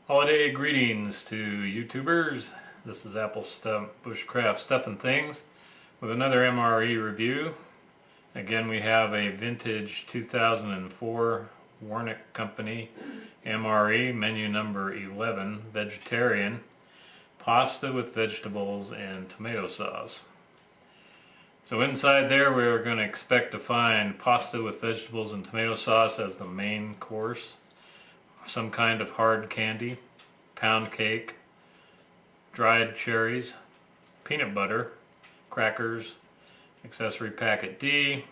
Holiday greetings to YouTubers. This is Apple Stuff Bushcraft Stuff and Things with another MRE review. Again, we have a vintage 2004 Wornick Company MRE, menu number 11, vegetarian, pasta with vegetables and tomato sauce. So inside there we're going to expect to find pasta with vegetables and tomato sauce as the main course, some kind of hard candy, pound cake, dried cherries, peanut butter, crackers, accessory packet D,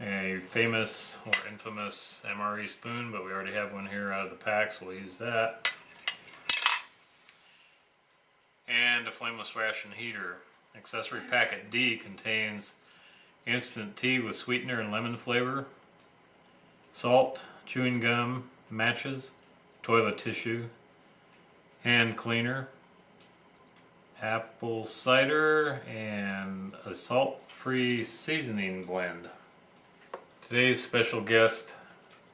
a famous or infamous MRE spoon, but we already have one here out of the pack, so we'll use that, and a flameless ration heater. Accessory packet D contains instant tea with sweetener and lemon flavor, salt, chewing gum, matches, toilet tissue, hand cleaner, apple cider, and a salt-free seasoning blend. Today's special guest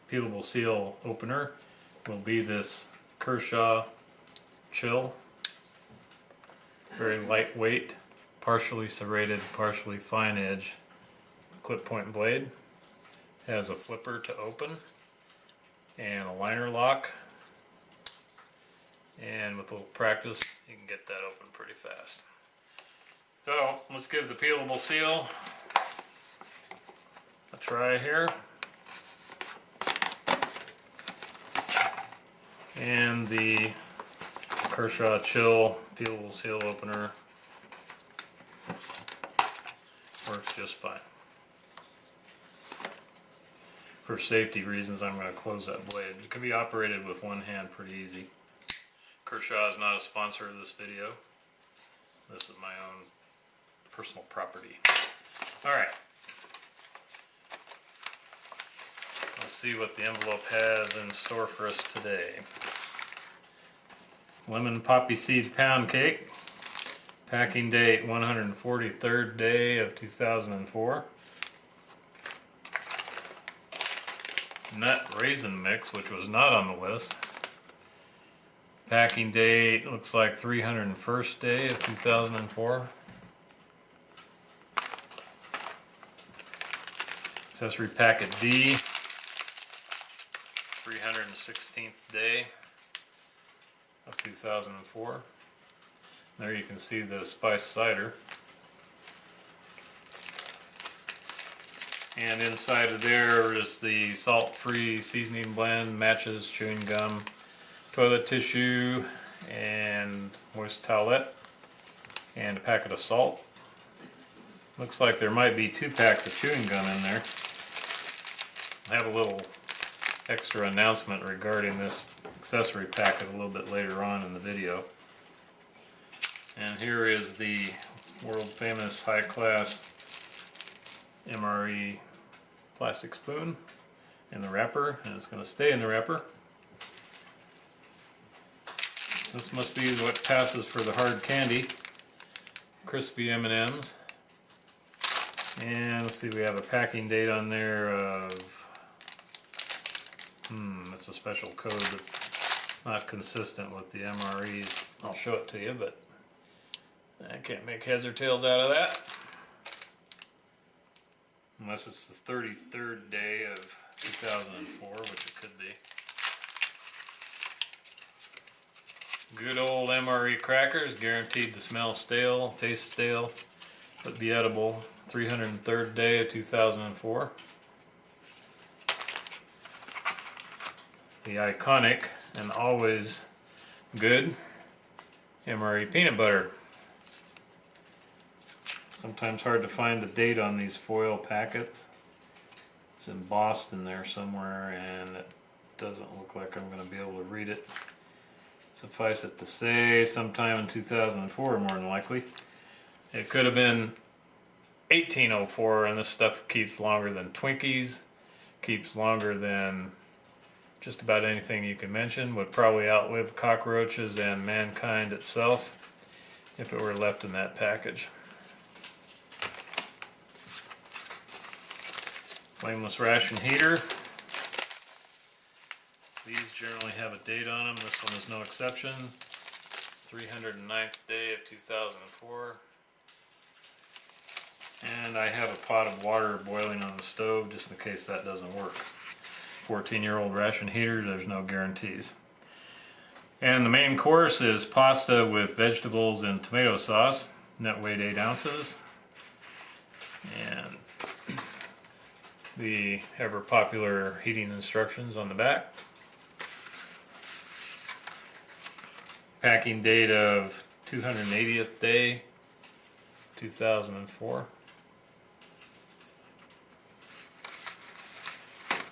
peelable seal opener will be this Kershaw Chill. Very lightweight, partially serrated, partially fine edge clip point blade. Has a flipper to open and a liner lock, and with a little practice you can get that open pretty fast. So let's give the peelable seal a try here. And the Kershaw Chill peelable seal opener works just fine. For safety reasons, I'm going to close that blade. It can be operated with one hand pretty easy. Kershaw is not a sponsor of this video. This is my own personal property. Alright. Let's see what the envelope has in store for us today. Lemon poppy seed pound cake. Packing date 143rd day of 2004. Nut raisin mix, which was not on the list. Packing date looks like 301st day of 2004. Accessory packet D, 316th day of 2004. There you can see the spice cider. And inside of there is the salt-free seasoning blend, matches, chewing gum, toilet tissue, and moist towelette, and a packet of salt. Looks like there might be 2 packs of chewing gum in there. I have a little extra announcement regarding this accessory packet a little bit later on in the video. And here is the world famous high-class MRE plastic spoon in the wrapper, and it's going to stay in the wrapper. This must be what passes for the hard candy. Crispy M&Ms. And let's see, we have a packing date on there of... that's a special code that's not consistent with the MREs. I'll show it to you, but I can't make heads or tails out of that. Unless it's the 33rd day of 2004, which it could be. Good old MRE crackers, guaranteed to smell stale, taste stale, but be edible. 303rd day of 2004. The iconic and always good MRE peanut butter. Sometimes hard to find the date on these foil packets. It's embossed in there somewhere and it doesn't look like I'm going to be able to read it. Suffice it to say, sometime in 2004 more than likely. It could have been 1804, and this stuff keeps longer than Twinkies, keeps longer than just about anything you can mention, would probably outlive cockroaches and mankind itself if it were left in that package. Flameless ration heater. These generally have a date on them. This one is no exception. 309th day of 2004. And I have a pot of water boiling on the stove just in case that doesn't work. 14-year-old ration heater, there's no guarantees. And the main course is pasta with vegetables and tomato sauce. Net weight 8 ounces. And the ever popular heating instructions on the back. Packing date of 280th day, 2004.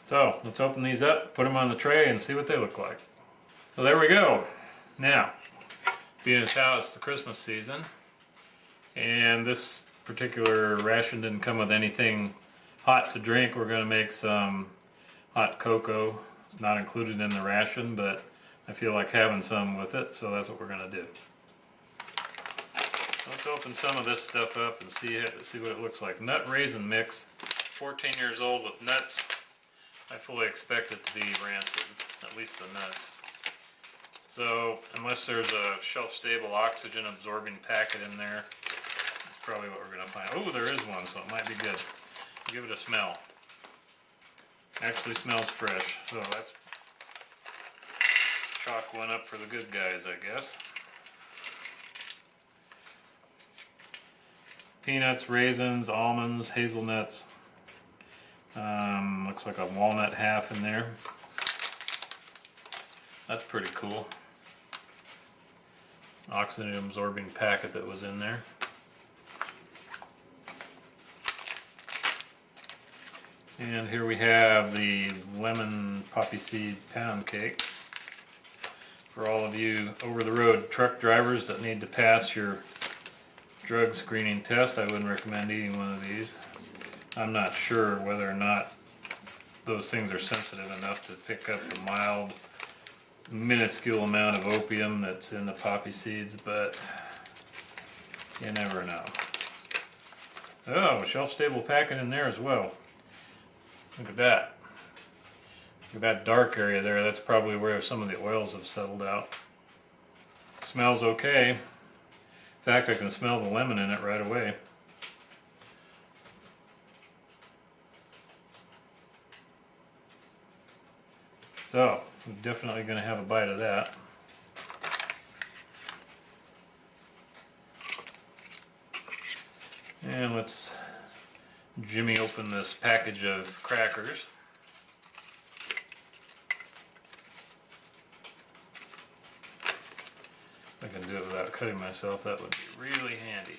So let's open these up, put them on the tray, and see what they look like. So there we go. Now, being as how it's the Christmas season, and this particular ration didn't come with anything hot to drink, we're going to make some hot cocoa. It's not included in the ration, but I feel like having some with it, so that's what we're going to do. Let's open some of this stuff up and see what it looks like. Nut raisin mix, 14 years old with nuts. I fully expect it to be rancid, at least the nuts. So, unless there's a shelf-stable oxygen-absorbing packet in there, that's probably what we're going to find. Oh, there is one, so it might be good. Give it a smell. Actually smells fresh, so that's chalk one up for the good guys, I guess. Peanuts, raisins, almonds, hazelnuts. Looks like a walnut half in there. That's pretty cool. Oxygen absorbing packet that was in there. And here we have the lemon poppy seed pound cake. For all of you over-the-road truck drivers that need to pass your drug screening test, I wouldn't recommend eating one of these. I'm not sure whether or not those things are sensitive enough to pick up the mild, minuscule amount of opium that's in the poppy seeds, but you never know. Oh, a shelf-stable packet in there as well. Look at that. Look at that dark area there. That's probably where some of the oils have settled out. Smells okay. In fact, I can smell the lemon in it right away. So, I'm definitely going to have a bite of that. And let's jimmy open this package of crackers. If I can do it without cutting myself, that would be really handy.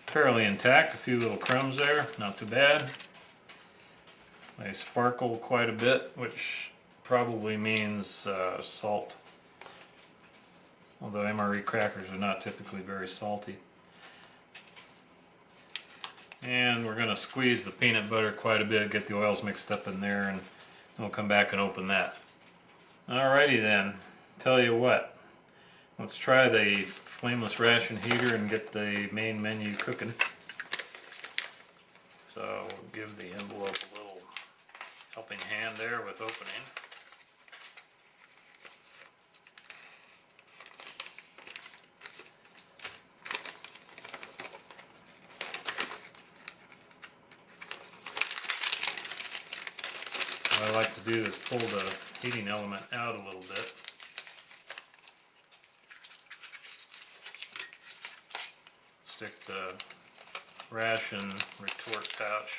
Fairly intact, a few little crumbs there, not too bad. They sparkle quite a bit, which probably means salt. Although MRE crackers are not typically very salty. And we're going to squeeze the peanut butter quite a bit, get the oils mixed up in there, and we'll come back and open that. Alrighty then, tell you what, let's try the flameless ration heater and get the main menu cooking. So we'll give the envelope a little helping hand there with opening. What I like to do is pull the heating element out a little bit. Stick the ration retort pouch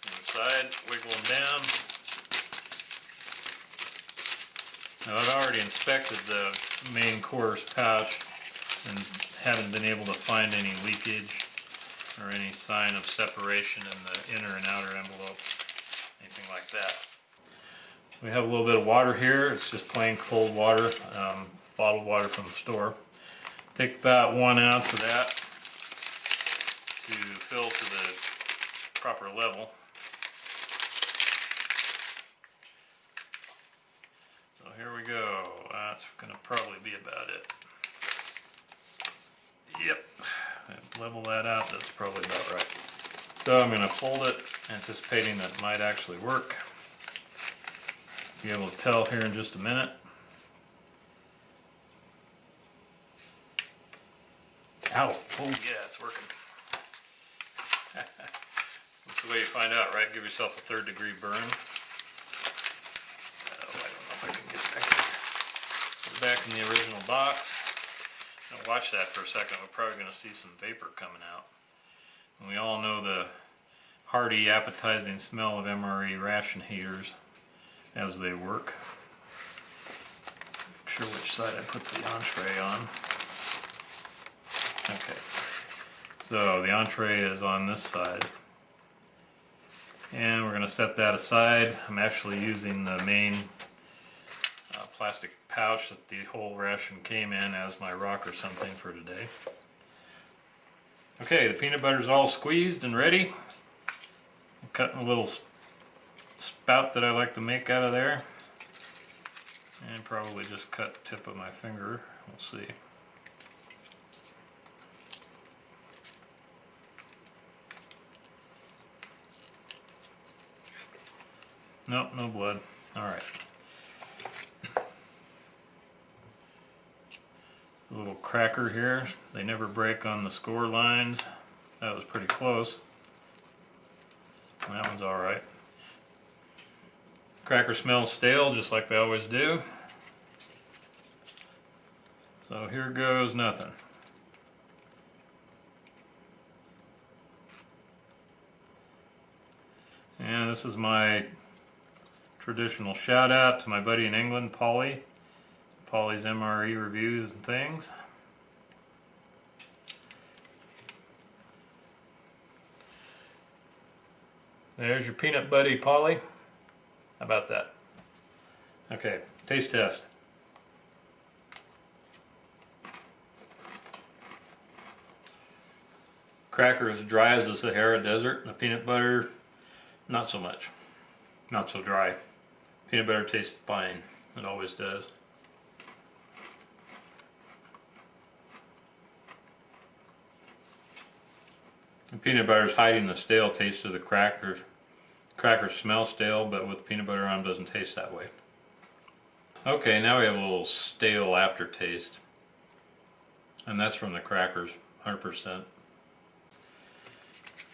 inside, wiggle them down. Now I've already inspected the main course pouch and haven't been able to find any leakage or any sign of separation in the inner and outer envelope, anything like that. We have a little bit of water here. It's just plain cold water, bottled water from the store. Take about 1 ounce of that to fill to the proper level. So here we go. That's going to probably be about it. Yep, level that out, that's probably about right. So I'm going to fold it, anticipating that it might actually work. Be able to tell here in just a minute. Ow! Oh yeah, it's working. That's the way you find out, right? Give yourself a 3rd degree burn. Oh, I don't know if I can get it back here. So back in the original box. Now watch that for a second. We're probably going to see some vapor coming out. And we all know the hearty, appetizing smell of MRE ration heaters as they work. Not sure which side I put the entree on. Okay, so the entree is on this side. And we're going to set that aside. I'm actually using the main plastic pouch that the whole ration came in as my rock or something for today. Okay, the peanut butter is all squeezed and ready. I'm cutting a little spout that I like to make out of there. And probably just cut the tip of my finger. We'll see. Nope, no blood. Alright. A little cracker here. They never break on the score lines. That was pretty close. That one's alright. Cracker smells stale, just like they always do. So here goes nothing. And this is my traditional shout out to my buddy in England, Pauly. Pauly's MRE reviews and things. There's your peanut buddy, Pauly. How about that? Okay, taste test. Cracker is dry as the Sahara Desert. The peanut butter, not so much. Not so dry. Peanut butter tastes fine. It always does. The peanut butter is hiding the stale taste of the crackers. Crackers smell stale, but with peanut butter on, doesn't taste that way. Okay, now we have a little stale aftertaste. And that's from the crackers, 100%.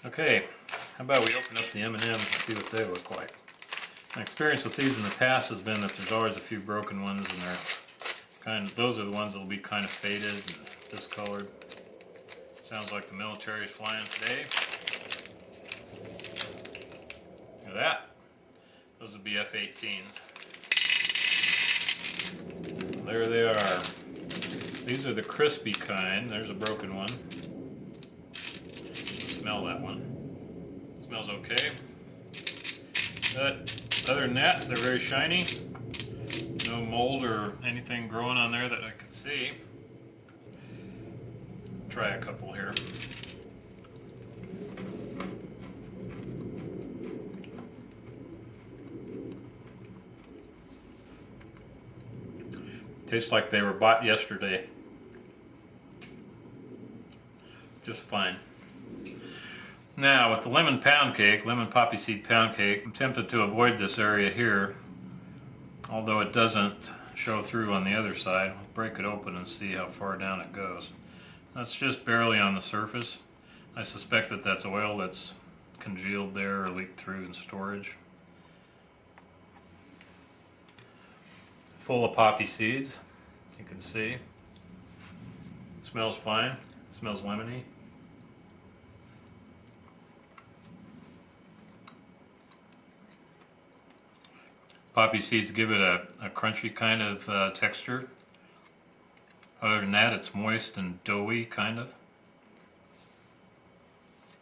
Okay, how about we open up the M&Ms and see what they look like. My experience with these in the past has been that there's always a few broken ones, and those are the ones that will be kind of faded and discolored. Sounds like the military is flying today. Look at that. Those would be F-18s. There they are. These are the crispy kind. There's a broken one. Smell that one. It smells okay. But other than that, they're very shiny. No mold or anything growing on there that I can see. Try a couple here. Tastes like they were bought yesterday. Just fine. Now with the lemon pound cake, lemon poppy seed pound cake, I'm tempted to avoid this area here, although it doesn't show through on the other side. I'll break it open and see how far down it goes. That's just barely on the surface. I suspect that that's oil that's congealed there or leaked through in storage. Full of poppy seeds, you can see. It smells fine. It smells lemony. Poppy seeds give it a crunchy kind of texture. Other than that, it's moist and doughy, kind of.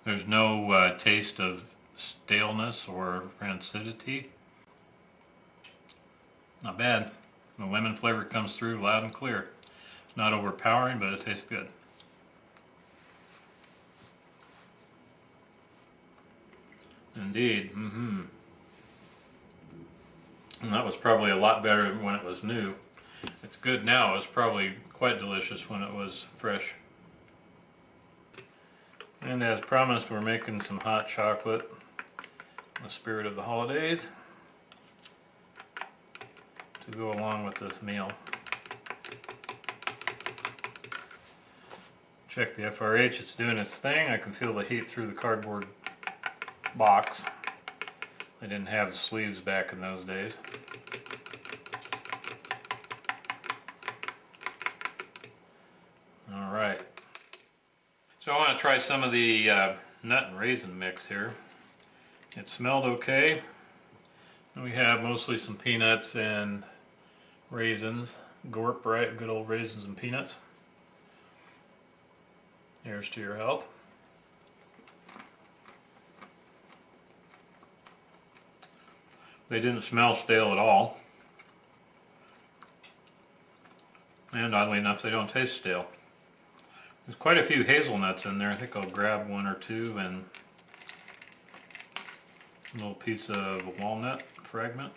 There's no taste of staleness or rancidity. Not bad. The lemon flavor comes through loud and clear. It's not overpowering, but it tastes good. Indeed. And that was probably a lot better when it was new. It's good now. It's probably quite delicious when it was fresh. And as promised, we're making some hot chocolate in the spirit of the holidays to go along with this meal. Check the FRH, it's doing its thing. I can feel the heat through the cardboard box. They didn't have sleeves back in those days. Alright. So I want to try some of the nut and raisin mix here. It smelled okay. We have mostly some peanuts and raisins. Gorp, right? Good old raisins and peanuts. Here's to your health. They didn't smell stale at all. And oddly enough, they don't taste stale. There's quite a few hazelnuts in there. I think I'll grab one or two, and a little piece of walnut fragment.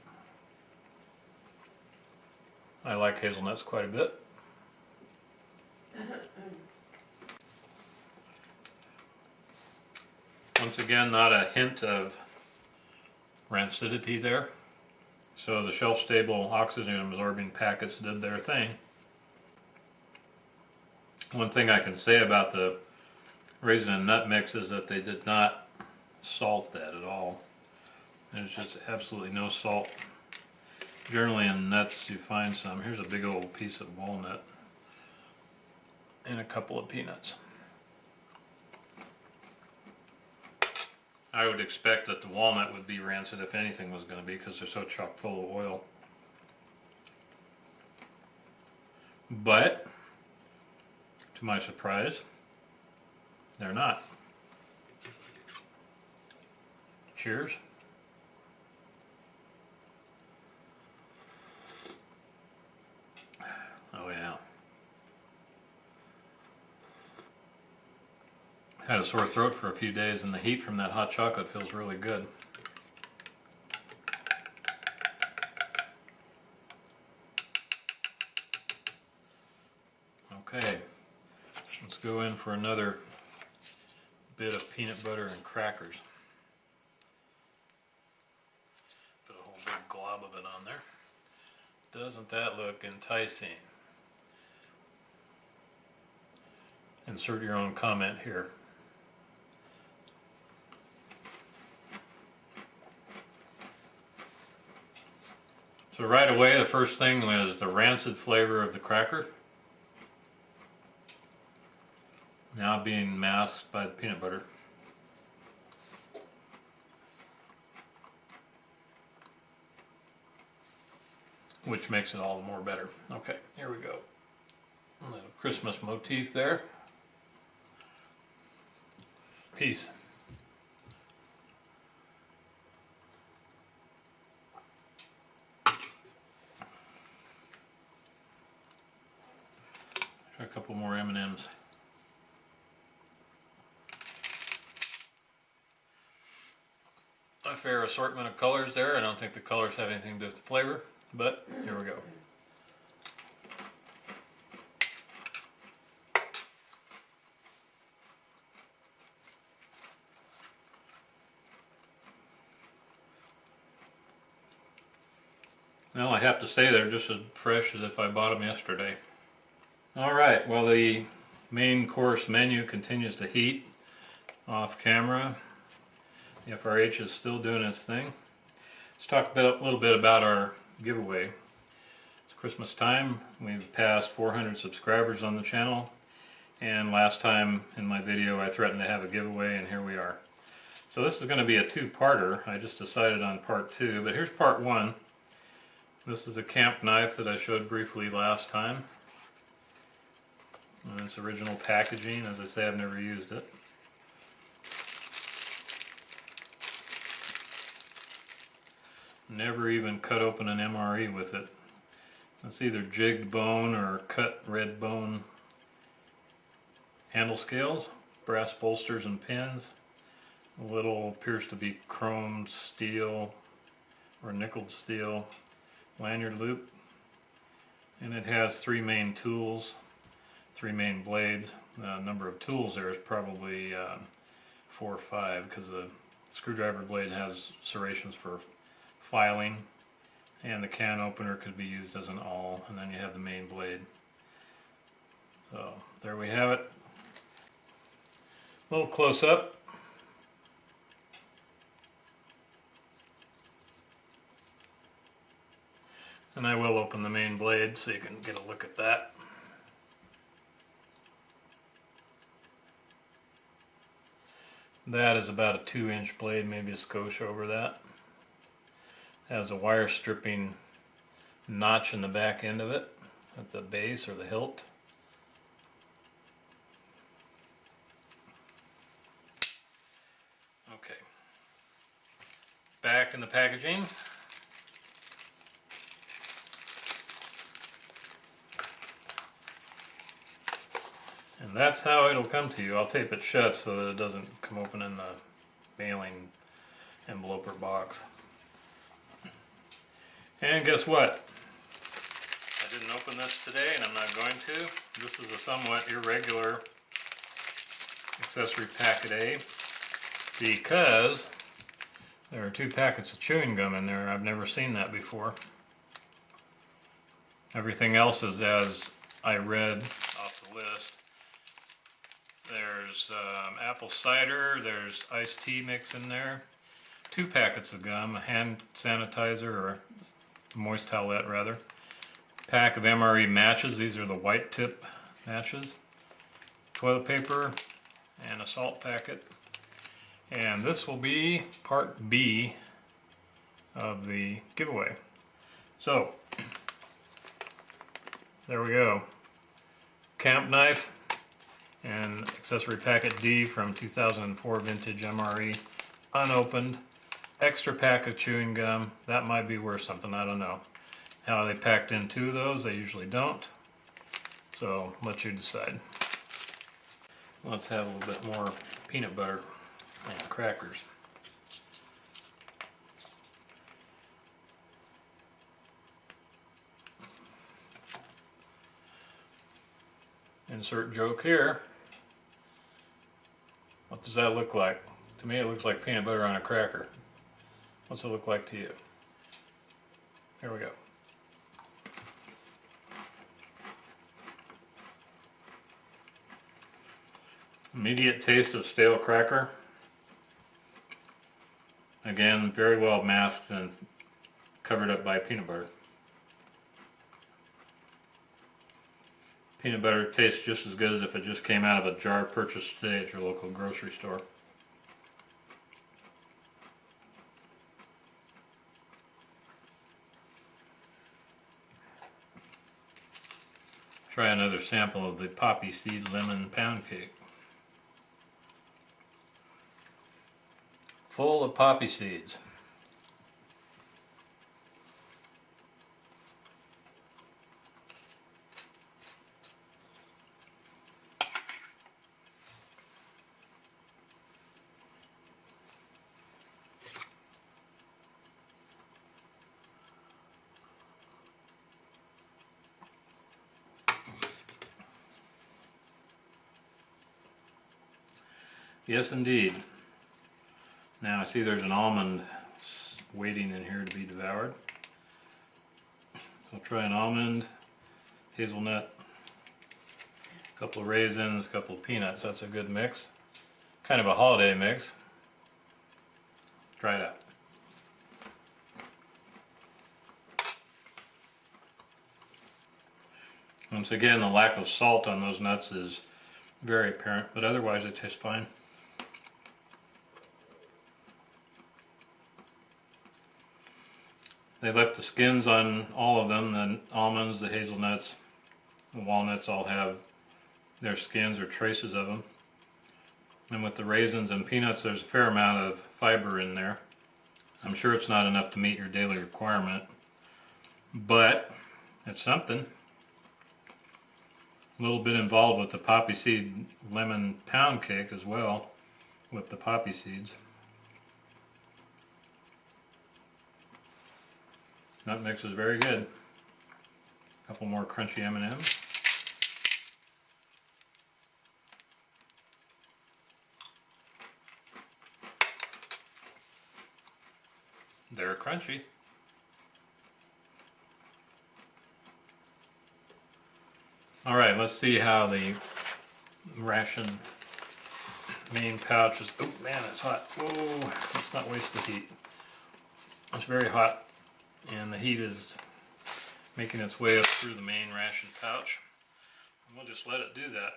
I like hazelnuts quite a bit. Once again, not a hint of rancidity there. So the shelf-stable oxygen-absorbing packets did their thing. One thing I can say about the raisin and nut mix is that they did not salt that at all. There's just absolutely no salt. Generally in nuts you find some. Here's a big old piece of walnut and a couple of peanuts. I would expect that the walnut would be rancid if anything was going to be, because they're so chock full of oil. But to my surprise, they're not. Cheers. Oh yeah. Had a sore throat for a few days, and the heat from that hot chocolate feels really good. Okay. Let's go in for another bit of peanut butter and crackers. Put a whole big glob of it on there. Doesn't that look enticing? Insert your own comment here. So right away, the first thing is the rancid flavor of the cracker, now being masked by the peanut butter. Which makes it all the more better. Okay, here we go. A little Christmas motif there. Peace. A couple more M&Ms. A fair assortment of colors there. I don't think the colors have anything to do with the flavor, but here we go. Well, I have to say they're just as fresh as if I bought them yesterday. Alright, well, the main course menu continues to heat off camera. The FRH is still doing its thing. Let's talk a little bit about our giveaway. It's Christmas time. We've passed 400 subscribers on the channel, and last time in my video I threatened to have a giveaway, and here we are. So this is going to be a two-parter. I just decided on part 2, but here's part 1. This is a camp knife that I showed briefly last time. And its original packaging. As I say, I've never used it. Never even cut open an MRE with it. It's either jigged bone or cut red bone handle scales, brass bolsters and pins. A little appears to be chromed steel or nickeled steel lanyard loop. And it has 3 main tools. 3 main blades. The number of tools there is probably 4 or 5, because the screwdriver blade has serrations for filing, and the can opener could be used as an awl, and then you have the main blade. So there we have it. A little close up. And I will open the main blade so you can get a look at that. That is about a 2-inch blade, maybe a skosh over that. It has a wire stripping notch in the back end of it at the base or the hilt. Okay. Back in the packaging. And that's how it'll come to you. I'll tape it shut so that it doesn't come open in the mailing envelope or box. And guess what? I didn't open this today, and I'm not going to. This is a somewhat irregular accessory packet A, because there are 2 packets of chewing gum in there. I've never seen that before. Everything else is as I read off the list. There's apple cider, there's iced tea mix in there, 2 packets of gum, a hand sanitizer, or moist towelette rather, pack of MRE matches, these are the white tip matches, toilet paper, and a salt packet. And this will be part B of the giveaway. So, there we go. Camp knife and accessory packet D from 2004 vintage MRE, unopened. Extra pack of chewing gum. That might be worth something, I don't know. How they packed in 2 of those, they usually don't. So, let you decide. Let's have a little bit more peanut butter and crackers. Insert joke here. What does that look like? To me it looks like peanut butter on a cracker. What's it look like to you? Here we go. Immediate taste of stale cracker. Again, very well masked and covered up by peanut butter. Peanut butter tastes just as good as if it just came out of a jar purchased today at your local grocery store. Try another sample of the poppy seed lemon pound cake. Full of poppy seeds. Yes, indeed. Now I see there's an almond waiting in here to be devoured. So I'll try an almond, hazelnut, a couple of raisins, a couple of peanuts. That's a good mix. Kind of a holiday mix. Try it out. Once again, the lack of salt on those nuts is very apparent, but otherwise it tastes fine. They left the skins on all of them. The almonds, the hazelnuts, the walnuts all have their skins or traces of them. And with the raisins and peanuts, there's a fair amount of fiber in there. I'm sure it's not enough to meet your daily requirement, but it's something. A little bit involved with the poppy seed lemon pound cake as well, with the poppy seeds. That mix is very good. A couple more crunchy M&Ms. they're crunchy. Alright, let's see how the ration main pouch is. Oh man, it's hot. Whoa, let's not waste the heat. It's very hot, and the heat is making its way up through the main ration pouch. And we'll just let it do that.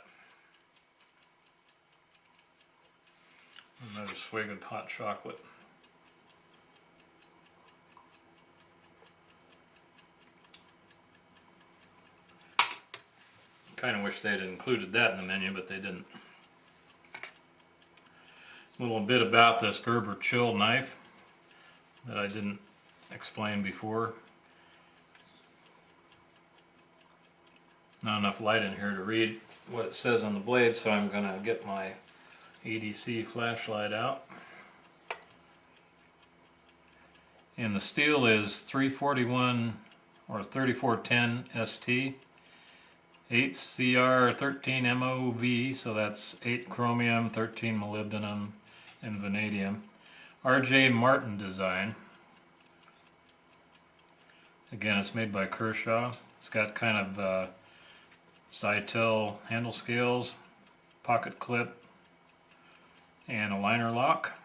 Another swig of hot chocolate. Kind of wish they'd included that in the menu, but they didn't. A little bit about this Gerber chill knife that I didn't explain before. Not enough light in here to read what it says on the blade, so I'm going to get my EDC flashlight out. And the steel is 341 or 3410 ST. 8 CR 13 MOV, so that's 8 chromium, 13 molybdenum, and vanadium. RJ Martin design. Again, it's made by Kershaw. It's got kind of Sitel handle scales, pocket clip, and a liner lock.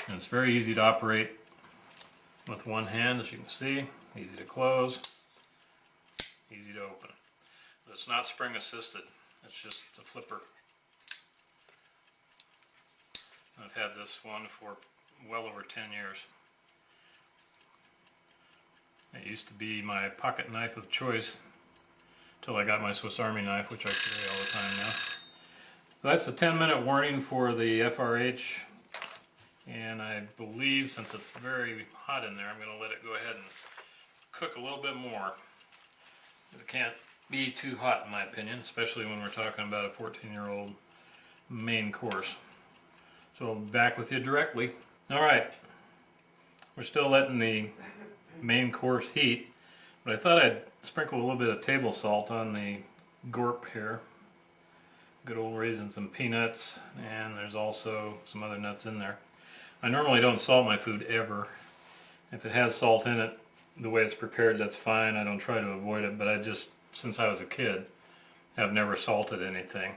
And it's very easy to operate with one hand, as you can see. Easy to close. Easy to open. But it's not spring assisted, it's just a flipper. I've had this one for well over 10 years. It used to be my pocket knife of choice until I got my Swiss Army knife, which I carry all the time now. That's a 10-minute warning for the FRH, and I believe since it's very hot in there, I'm going to let it go ahead and cook a little bit more. It can't be too hot in my opinion, especially when we're talking about a 14-year-old main course. So I'll be back with you directly. Alright, we're still letting the main course heat, but I thought I'd sprinkle a little bit of table salt on the gorp here. Good old raisins and peanuts, and there's also some other nuts in there. I normally don't salt my food ever. If it has salt in it, the way it's prepared, that's fine. I don't try to avoid it, but I just, since I was a kid, have never salted anything.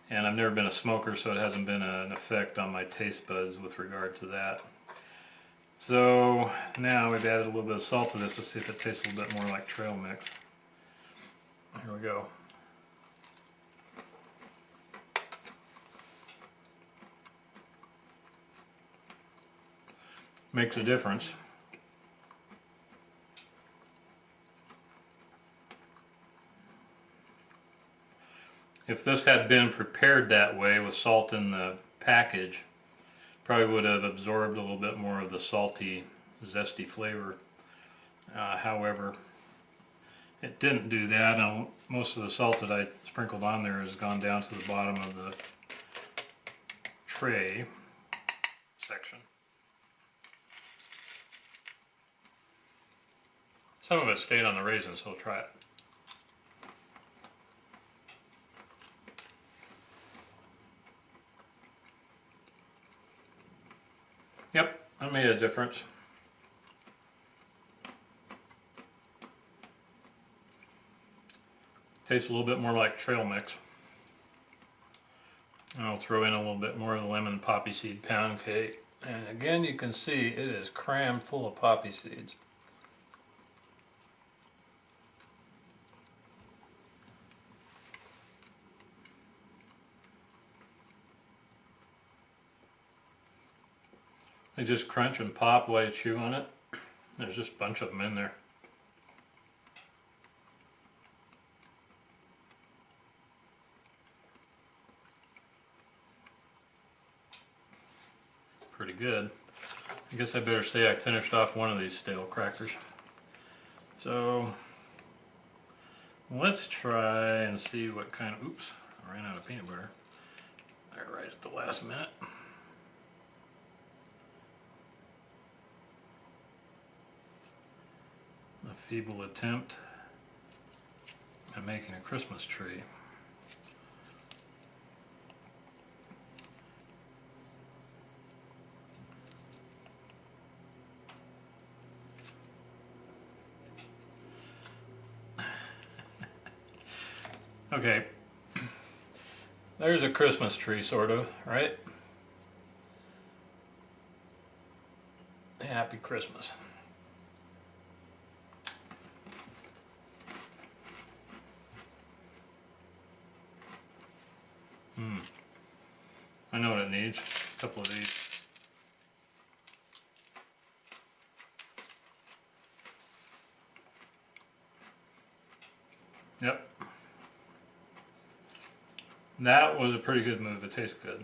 And I've never been a smoker, so it hasn't been an effect on my taste buds with regard to that. So now we've added a little bit of salt to this. Let's see if it tastes a little bit more like trail mix. Here we go. Makes a difference. If this had been prepared that way with salt in the package, probably would have absorbed a little bit more of the salty, zesty flavor. However, it didn't do that. Most of the salt that I sprinkled on there has gone down to the bottom of the tray section. Some of it stayed on the raisins, so we'll try it. Yep, that made a difference. Tastes a little bit more like trail mix. And I'll throw in a little bit more of the lemon poppy seed pound cake. And again, you can see it is crammed full of poppy seeds. They just crunch and pop while you chew on it. There's just a bunch of them in there. Pretty good. I guess I better say I finished off one of these stale crackers. So let's try and see what kind of, oops, I ran out of peanut butter. There right at the last minute. A feeble attempt at making a Christmas tree. Okay, there's a Christmas tree, sort of, right? Happy Christmas. I know what it needs. A couple of these. Yep. That was a pretty good move. It tastes good.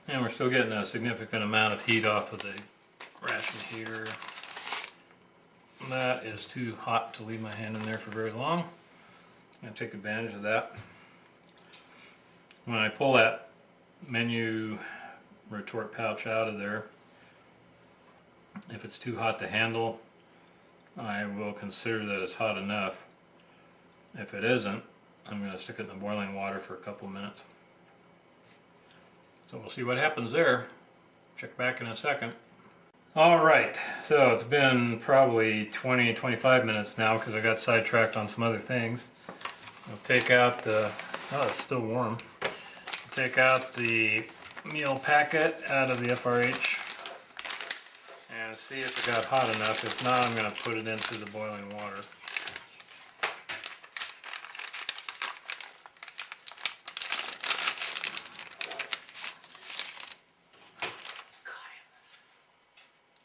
And we're still getting a significant amount of heat off of the ration heater. That is too hot to leave my hand in there for very long. I'm going to take advantage of that. When I pull that menu retort pouch out of there, if it's too hot to handle, I will consider that it's hot enough. If it isn't, I'm going to stick it in the boiling water for a couple of minutes. So we'll see what happens there. Check back in a second. Alright, so it's been probably 20-25 minutes now because I got sidetracked on some other things. I'll take out the, oh, it's still warm. Take out the meal packet out of the FRH and see if it got hot enough. If not, I'm going to put it into the boiling water.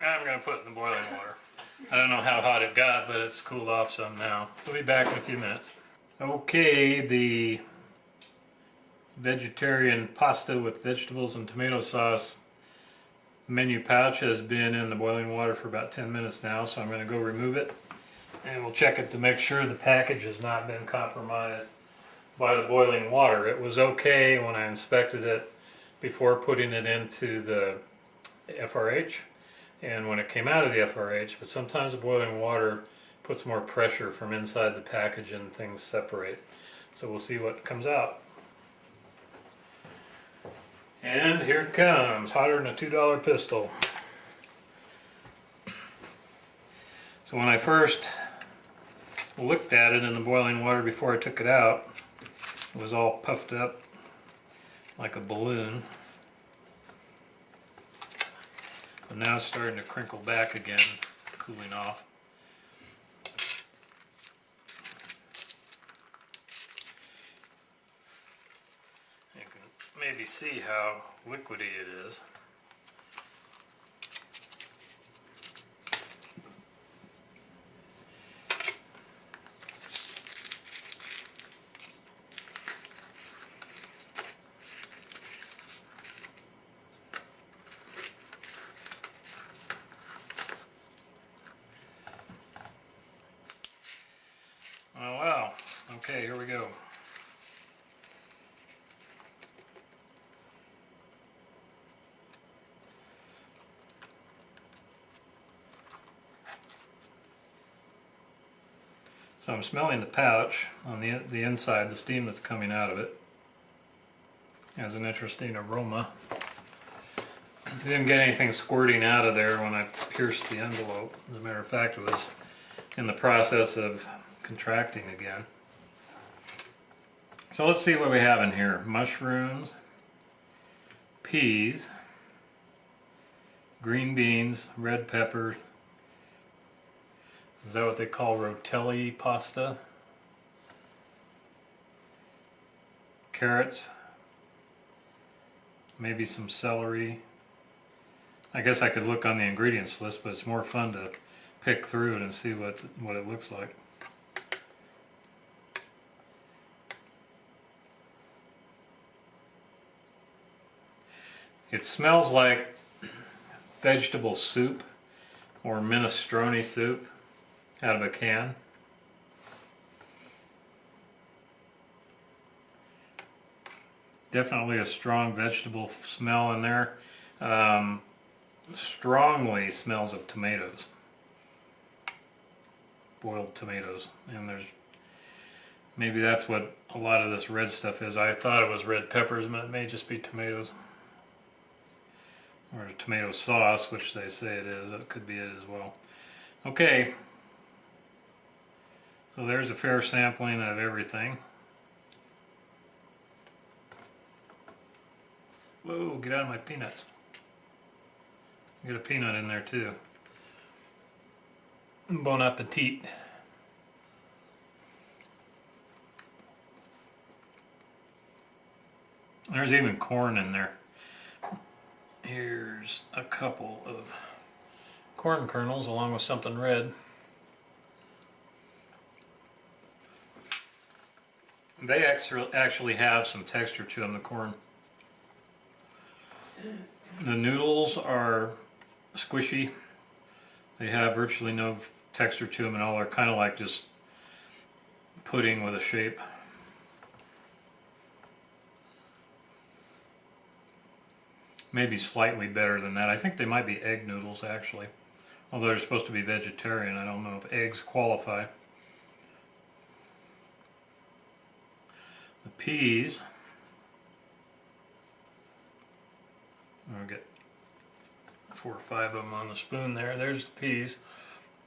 I'm going to put it in the boiling water. I don't know how hot it got, but it's cooled off some now. So we'll be back in a few minutes. Okay, the vegetarian pasta with vegetables and tomato sauce menu pouch has been in the boiling water for about 10 minutes now, so I'm going to go remove it. And we'll check it to make sure the package has not been compromised by the boiling water. It was okay when I inspected it before putting it into the FRH. And when it came out of the FRH, but sometimes the boiling water puts more pressure from inside the package and things separate. So we'll see what comes out. And here it comes, hotter than a $2 pistol. So when I first looked at it in the boiling water before I took it out, it was all puffed up like a balloon. But now it's starting to crinkle back again, cooling off. You can maybe see how liquidy it is. Oh wow, okay, here we go. So I'm smelling the pouch on the inside, the steam that's coming out of it. It has an interesting aroma. I didn't get anything squirting out of there when I pierced the envelope. As a matter of fact, it was in the process of contracting again. So let's see what we have in here. Mushrooms, peas, green beans, red peppers. Is that what they call rotelli pasta? Carrots, maybe some celery. I guess I could look on the ingredients list, but it's more fun to pick through it and see what it looks like. It smells like vegetable soup or minestrone soup out of a can. Definitely a strong vegetable smell in there. Strongly smells of tomatoes. boiled tomatoes. And maybe that's what a lot of this red stuff is. I thought it was red peppers, but it may just be tomatoes. Or tomato sauce, which they say it is. It could be it as well. Okay. So there's a fair sampling of everything. Whoa, get out of my peanuts. Get a peanut in there too. Bon appetit. There's even corn in there. Here's a couple of corn kernels along with something red. They actually have some texture to them, the corn. The noodles are squishy. They have virtually no texture to them at all. They're kind of like just pudding with a shape. Maybe slightly better than that. I think they might be egg noodles actually. Although they're supposed to be vegetarian, I don't know if eggs qualify. The peas, I'll get 4 or 5 of them on the spoon there. There's the peas.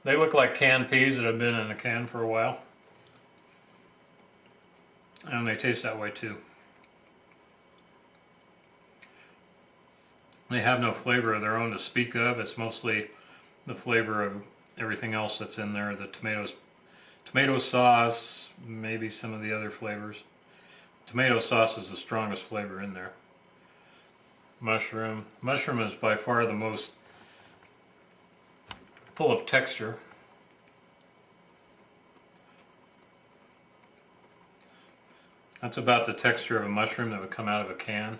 They look like canned peas that have been in a can for a while. And they taste that way too. They have no flavor of their own to speak of. It's mostly the flavor of everything else that's in there. The tomato sauce, maybe some of the other flavors. Tomato sauce is the strongest flavor in there. Mushroom. Mushroom is by far the most full of texture. That's about the texture of a mushroom that would come out of a can.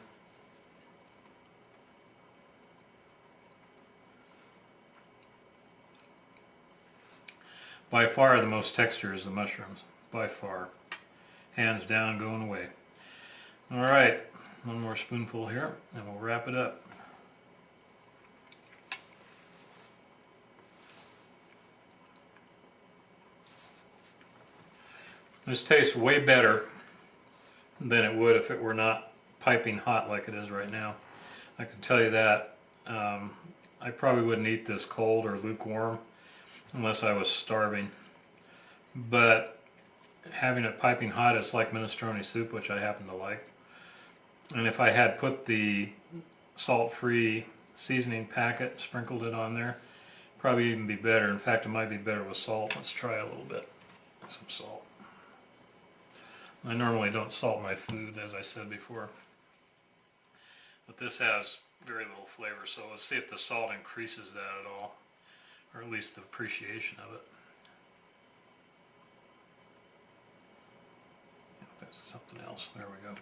By far the most texture is the mushrooms. By far. Hands down, going away. Alright, one more spoonful here and we'll wrap it up. This tastes way better than it would if it were not piping hot like it is right now. I can tell you that. I probably wouldn't eat this cold or lukewarm unless I was starving. But having it piping hot is like minestrone soup, which I happen to like. And if I had put the salt-free seasoning packet, sprinkled it on there, probably even be better. In fact, it might be better with salt. Let's try a little bit. Some salt. I normally don't salt my food, as I said before. But this has very little flavor, so let's see if the salt increases that at all, or at least the appreciation of it. There's something else. There we go.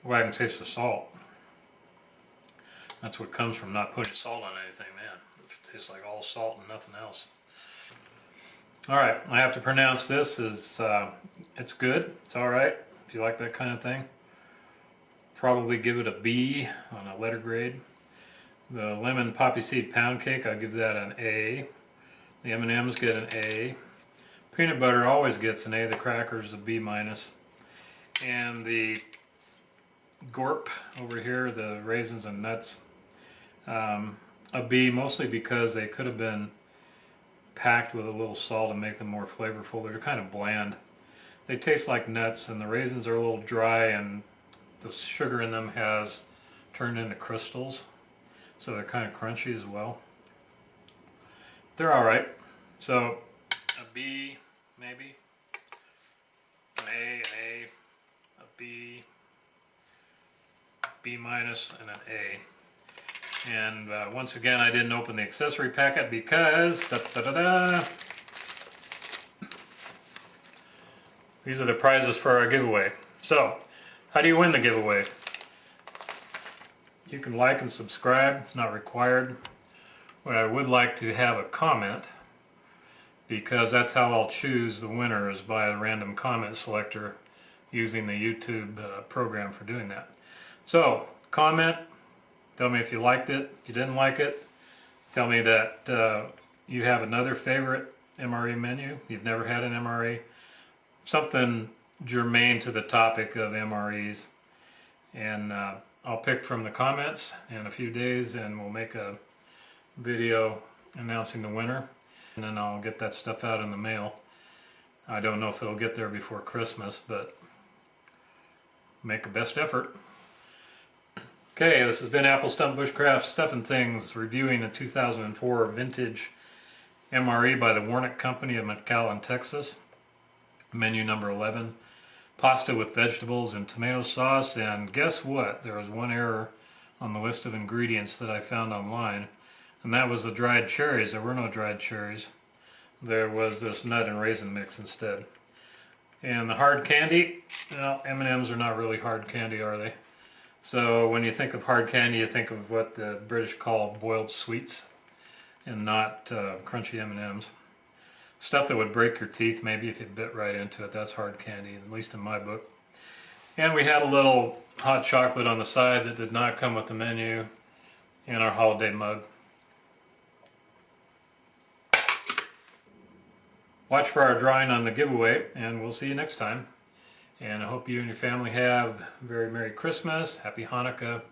Well, I can taste the salt. That's what comes from not putting salt on anything, man. It tastes like all salt and nothing else. Alright, I have to pronounce this as it's good. It's alright if you like that kind of thing. Probably give it a B on a letter grade. The lemon poppy seed pound cake, I give that an A. The M&Ms get an A. Peanut butter always gets an A. The crackers a B minus. And the gorp over here, the raisins and nuts, a B, mostly because they could have been packed with a little salt to make them more flavorful. They're kind of bland. They taste like nuts, and the raisins are a little dry, and the sugar in them has turned into crystals, so they're kind of crunchy as well. They're alright. So a B, maybe, an A, a B, B minus, and an A. And once again, I didn't open the accessory packet because these are the prizes for our giveaway. So, how do you win the giveaway? You can like and subscribe. It's not required. But I would like to have a comment, because that's how I'll choose the winner, is by a random comment selector using the YouTube program for doing that. So, comment. Tell me if you liked it. If you didn't like it, Tell me that you have another favorite MRE menu. You've never had an MRE. Something germane to the topic of MREs. And I'll pick from the comments in a few days and we'll make a video announcing the winner. And then I'll get that stuff out in the mail. I don't know if it'll get there before Christmas, but make a best effort. Okay, this has been Apple Stump Bushcraft Stuff and Things, reviewing a 2004 vintage MRE by the Wornick Company of McAllen, Texas. Menu number 11. Pasta with vegetables and tomato sauce, and guess what? There was one error on the list of ingredients that I found online, and that was the dried cherries. There were no dried cherries. There was this nut and raisin mix instead. And the hard candy, well, M&Ms are not really hard candy, are they? So when you think of hard candy, you think of what the British call boiled sweets, and not crunchy M&Ms. Stuff that would break your teeth maybe if you bit right into it. That's hard candy, at least in my book. And we had a little hot chocolate on the side that did not come with the menu in our holiday mug. Watch for our drawing on the giveaway, and we'll see you next time. And I hope you and your family have a very Merry Christmas, Happy Hanukkah,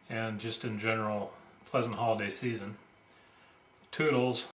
and just in general, pleasant holiday season. Toodles.